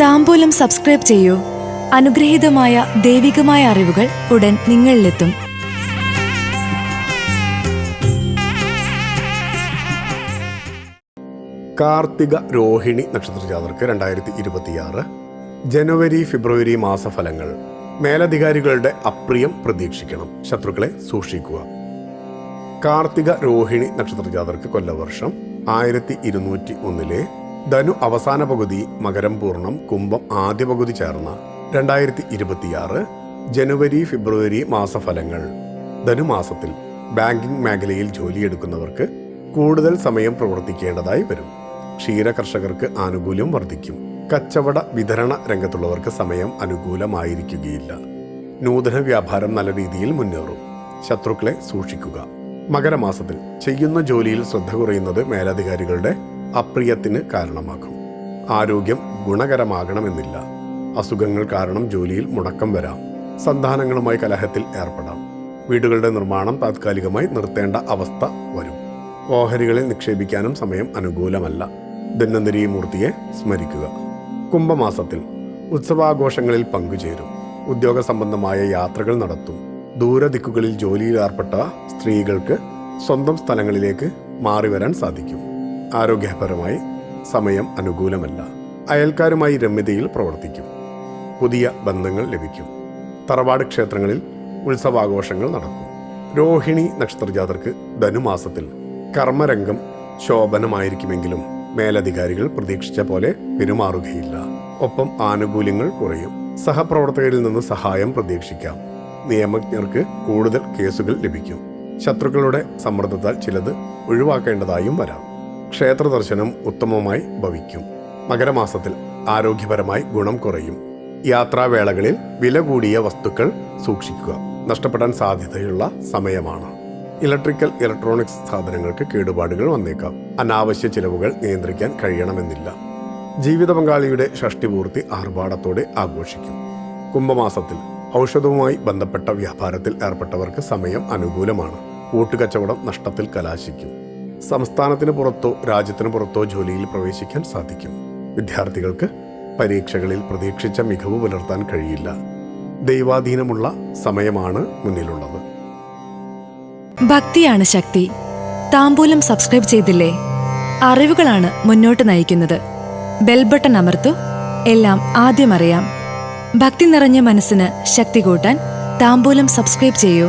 താംബൂലം subscribe ചെയ്യൂ. അനുഗ്രഹീതമായ ദൈവികമായ അറിവുകൾ ഉടൻ നിങ്ങളിലെത്തും. കാർത്തിക രോഹിണി നക്ഷത്രജാതർക്ക് 2026 ജനുവരി ഫെബ്രുവരി മാസഫലങ്ങൾ. മേലധികാരികളുടെ അപ്രിയം പ്രതീക്ഷിക്കണം. ശത്രുക്കളെ സൂക്ഷിക്കുക. കാർത്തിക രോഹിണി നക്ഷത്രജാതർക്ക് കൊല്ലവർഷം 1201 ധനു അവസാന പകുതി, മകരം പൂർണ്ണം, കുംഭം ആദ്യ പകുതി ചേർന്ന 2026 ജനുവരി ഫെബ്രുവരി മാസഫലങ്ങൾ. ധനുമാസത്തിൽ ബാങ്കിംഗ് മേഖലയിൽ ജോലിയെടുക്കുന്നവർക്ക് കൂടുതൽ സമയം പ്രവർത്തിക്കേണ്ടതായി വരും. ക്ഷീര കർഷകർക്ക് ആനുകൂല്യം വർദ്ധിക്കും. കച്ചവട വിതരണ രംഗത്തുള്ളവർക്ക് സമയം അനുകൂലമായിരിക്കുകയില്ല. നൂതന വ്യാപാരം നല്ല രീതിയിൽ മുന്നേറും. ശത്രുക്കളെ സൂക്ഷിക്കുക. മകരമാസത്തിൽ ചെയ്യുന്ന ജോലിയിൽ ശ്രദ്ധ കുറയുന്നത് മേലധികാരികളുടെ അപ്രിയത്തിന് കാരണമാകും. ആരോഗ്യം ഗുണകരമാകണമെന്നില്ല. അസുഖങ്ങൾ കാരണം ജോലിയിൽ മുടക്കം വരാം. സന്താനങ്ങളുമായി കലഹത്തിൽ ഏർപ്പെടാം. വീടുകളുടെ നിർമ്മാണം താത്കാലികമായി നിർത്തേണ്ട അവസ്ഥ വരും. ഓഹരികളിൽ നിക്ഷേപിക്കാനും സമയം അനുകൂലമല്ല. ധന്വന്തരി മൂർത്തിയെ സ്മരിക്കുക. കുംഭമാസത്തിൽ ഉത്സവാഘോഷങ്ങളിൽ പങ്കുചേരും. ഉദ്യോഗ സംബന്ധമായ യാത്രകൾ നടത്തും. ദൂരദിക്കുകളിൽ ജോലിയിൽ ഏർപ്പെട്ട സ്ത്രീകൾക്ക് സ്വന്തം സ്ഥലങ്ങളിലേക്ക് മാറിവരാൻ സാധിക്കും. ആരോഗ്യപരമായി സമയം അനുകൂലമല്ല. അയൽക്കാരുമായി രമ്യതയിൽ പ്രവർത്തിക്കും. പുതിയ ബന്ധങ്ങൾ ലഭിക്കും. തറവാട് ക്ഷേത്രങ്ങളിൽ ഉത്സവാഘോഷങ്ങൾ നടക്കും. രോഹിണി നക്ഷത്രജാതർക്ക് ധനുമാസത്തിൽ കർമ്മരംഗം ശോഭനമായിരിക്കുമെങ്കിലും മേലധികാരികൾ പ്രതീക്ഷിച്ച പോലെ പെരുമാറുകയില്ല. ഒപ്പം ആനുകൂല്യങ്ങൾ കുറയും. സഹപ്രവർത്തകരിൽ നിന്ന് സഹായം പ്രതീക്ഷിക്കാം. നിയമജ്ഞർക്ക് കൂടുതൽ കേസുകൾ ലഭിക്കും. ശത്രുക്കളുടെ സമ്മർദ്ദത്താൽ ചിലത് ഒഴിവാക്കേണ്ടതായും വരാം. ക്ഷേത്ര ദർശനം ഉത്തമമായി ഭവിക്കും. മകരമാസത്തിൽ ആരോഗ്യപരമായി ഗുണം കുറയും. യാത്രാവേളകളിൽ വില കൂടിയ വസ്തുക്കൾ സൂക്ഷിക്കുക. നഷ്ടപ്പെടാൻ സാധ്യതയുള്ള സമയമാണ്. ഇലക്ട്രോണിക്സ് സാധനങ്ങൾക്ക് കേടുപാടുകൾ വന്നേക്കാം. അനാവശ്യ ചിലവുകൾ നിയന്ത്രിക്കാൻ കഴിയണമെന്നില്ല. ജീവിത പങ്കാളിയുടെ ഷഷ്ടിപൂർത്തി ആർഭാടത്തോടെ ആഘോഷിക്കും. കുംഭമാസത്തിൽ ഔഷധവുമായി ബന്ധപ്പെട്ട വ്യാപാരത്തിൽ ഏർപ്പെട്ടവർക്ക് സമയം അനുകൂലമാണ്. കൂട്ടുകച്ചവടം നഷ്ടത്തിൽ കലാശിക്കും. സംസ്ഥാനത്തിന് പുറത്തോ രാജ്യത്തിന് പുറത്തോ ജോലിയിൽ പ്രവേശിക്കാൻ സാധിക്കും. വിദ്യാർത്ഥികൾക്ക് പരീക്ഷകളിൽ പ്രതീക്ഷിച്ച മികവ് പുലർത്താൻ കഴിയില്ല. ദൈവാധീനമുള്ള സമയമാണ് മുന്നിലുള്ളത്. ഭക്തിയാണ് ശക്തി. താംബൂലം സബ്സ്ക്രൈബ് ചെയ്തില്ലേ? അറിവുകളാണ് മുന്നോട്ട് നയിക്കുന്നത്. ബെൽ ബട്ടൺ അമർത്തു. എല്ലാം ആദ്യം അറിയാം. ഭക്തി നിറഞ്ഞ മനസ്സിന് ശക്തി കൂട്ടാൻ താംബൂലം സബ്സ്ക്രൈബ് ചെയ്യൂ.